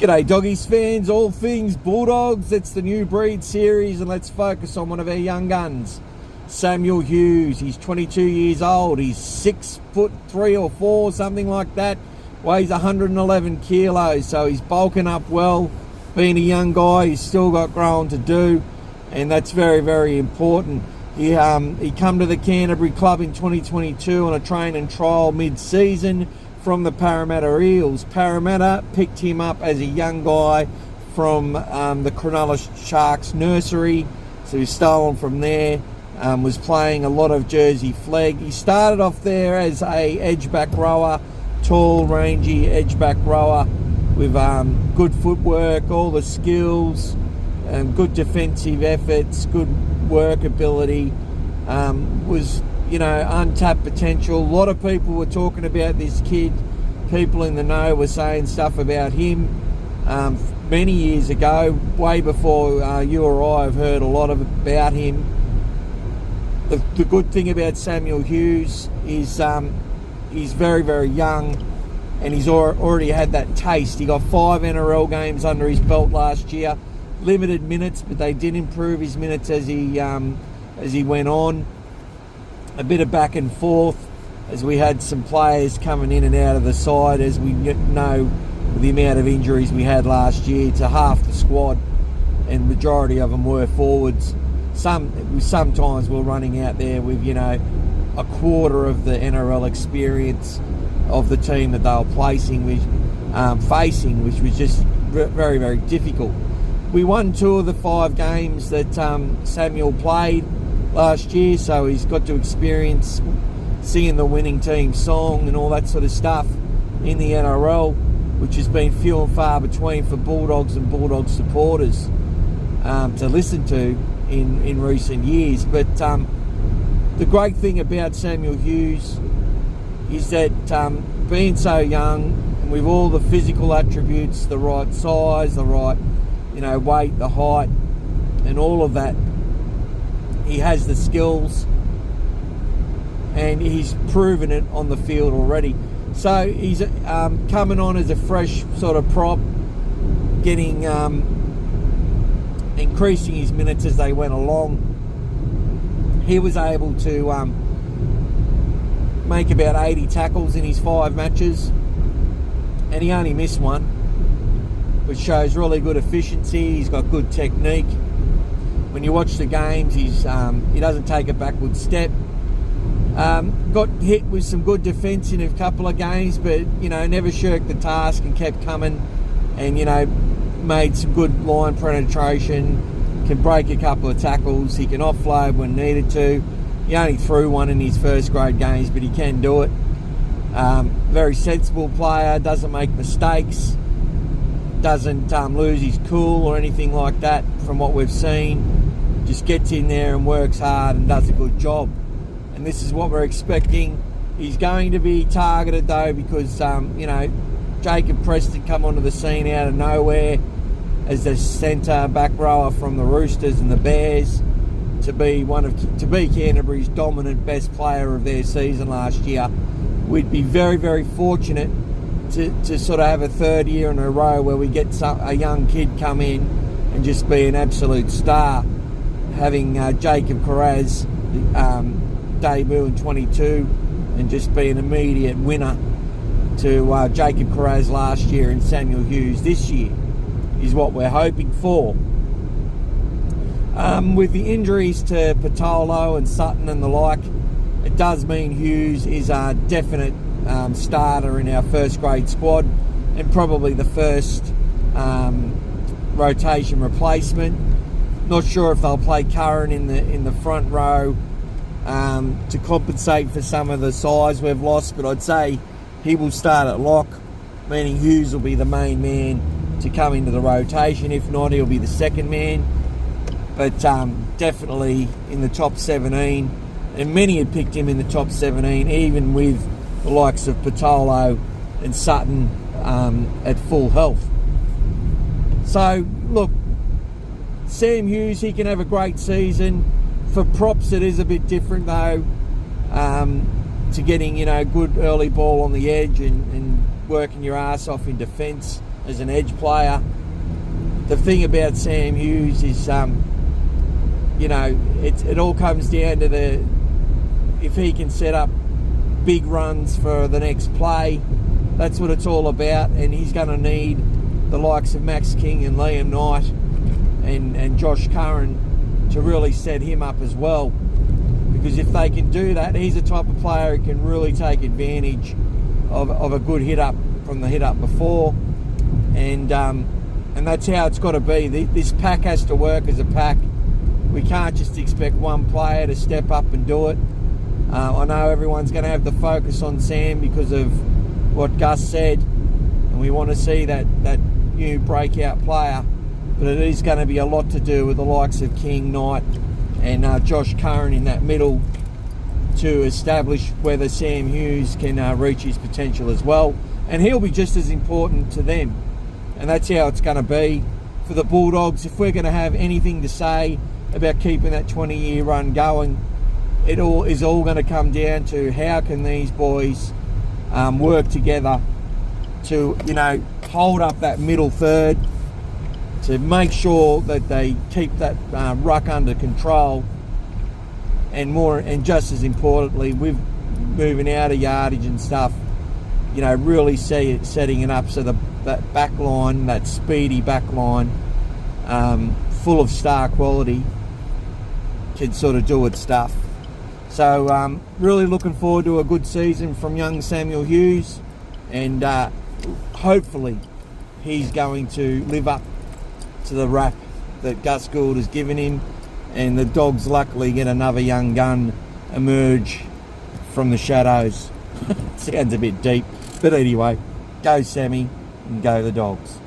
G'day Doggies fans, all things Bulldogs. It's the new breed series and let's focus on one of our young guns, Samuel Hughes. He's 22 years old, he's 6'3" or 4", something like that, weighs 111 kilos, so he's bulking up well. Being a young guy, he's still got growing to do, and that's very, very important. He come to the Canterbury club in 2022 on a train and trial mid-season from the Parramatta Eels. Parramatta picked him up as a young guy from the Cronulla Sharks nursery, so he's stolen from there. Was playing a lot of Jersey flag. He started off there as a edge-back rower, tall, rangy edge-back rower with good footwork, all the skills, good defensive efforts, good work ability. Was, untapped potential. A lot of people were talking about this kid. People in the know were saying stuff about him many years ago, way before you or I have heard a lot about him. The good thing about Samuel Hughes is he's very, very young, and he's already had that taste. He got 5 NRL games under his belt last year. Limited minutes, but they did improve his minutes as he went on. A bit of back and forth as we had some players coming in and out of the side, as we know the amount of injuries we had last year to half the squad, and majority of them were forwards. Sometimes we're running out there with a quarter of the NRL experience of the team that they were facing, which was just very, very difficult. We won 2 of the 5 games that Samuel played last year, so he's got to experience singing the winning team song and all that sort of stuff in the NRL, which has been few and far between for Bulldogs and Bulldogs supporters to listen to in recent years. But the great thing about Samuel Hughes is that being so young and with all the physical attributes, the right size, the right weight, the height, and all of that, he has the skills, and he's proven it on the field already. So he's coming on as a fresh sort of prop, getting increasing his minutes as they went along. He was able to make about 80 tackles in his 5 matches, and he only missed one, which shows really good efficiency. He's got good technique. When you watch the games, he doesn't take a backward step. Got hit with some good defence in a couple of games, but never shirked the task and kept coming, and made some good line penetration. Can break a couple of tackles. He can offload when needed to. He only threw one in his first grade games, but he can do it. Very sensible player. Doesn't make mistakes. Doesn't lose his cool or anything like that from what we've seen. Just gets in there and works hard and does a good job. And this is what we're expecting. He's going to be targeted though, because Jacob Preston come onto the scene out of nowhere as the centre back rower from the Roosters and the Bears, to be Canterbury's dominant best player of their season last year. We'd be very, very fortunate to sort of have a 3rd year in a row where we get a young kid come in and just be an absolute star. Having Jacob Carraz debut in 22 and just be an immediate winner to Jacob Carraz last year and Samuel Hughes this year is what we're hoping for. With the injuries to Patolo and Sutton and the like, it does mean Hughes is a definite starter in our first grade squad, and probably the first rotation replacement. Not sure if they'll play Curran in the front row to compensate for some of the size we've lost, but I'd say he will start at lock, meaning Hughes will be the main man to come into the rotation. If not, he'll be the second man, but definitely in the top 17, and many had picked him in the top 17, even with the likes of Patolo and Sutton at full health. So look, Sam Hughes, he can have a great season. For props, it is a bit different though, to getting good early ball on the edge and working your ass off in defence. as an edge player. The thing about Sam Hughes is, you know, it all comes down to if he can set up big runs for the next play. That's what it's all about, and he's going to need the likes of Max King and Liam Knight and Josh Curran to really set him up as well, because if they can do that, he's the type of player who can really take advantage of a good hit up from the hit up before, and that's how it's got to be. This pack has to work as a pack. We can't just expect one player to step up and do it. I know everyone's going to have the focus on Sam because of what Gus said, and we want to see that new breakout player, but it is going to be a lot to do with the likes of King, Knight and Josh Curran in that middle to establish whether Sam Hughes can reach his potential as well, and he'll be just as important to them. And that's how it's going to be for the Bulldogs. If we're going to have anything to say about keeping that 20-year run going, it all is going to come down to how can these boys work together to, you know, hold up that middle third, to make sure that they keep that ruck under control, and just as importantly, with moving out of yardage and stuff, you know, really setting it up so that back line, that speedy back line, full of star quality, can sort of do its stuff. So really looking forward to a good season from young Samuel Hughes, and hopefully he's going to live up to the rap that Gus Gould has given him, and the Dogs luckily get another young gun emerge from the shadows. Sounds a bit deep, but anyway, go Sammy and go the Dogs.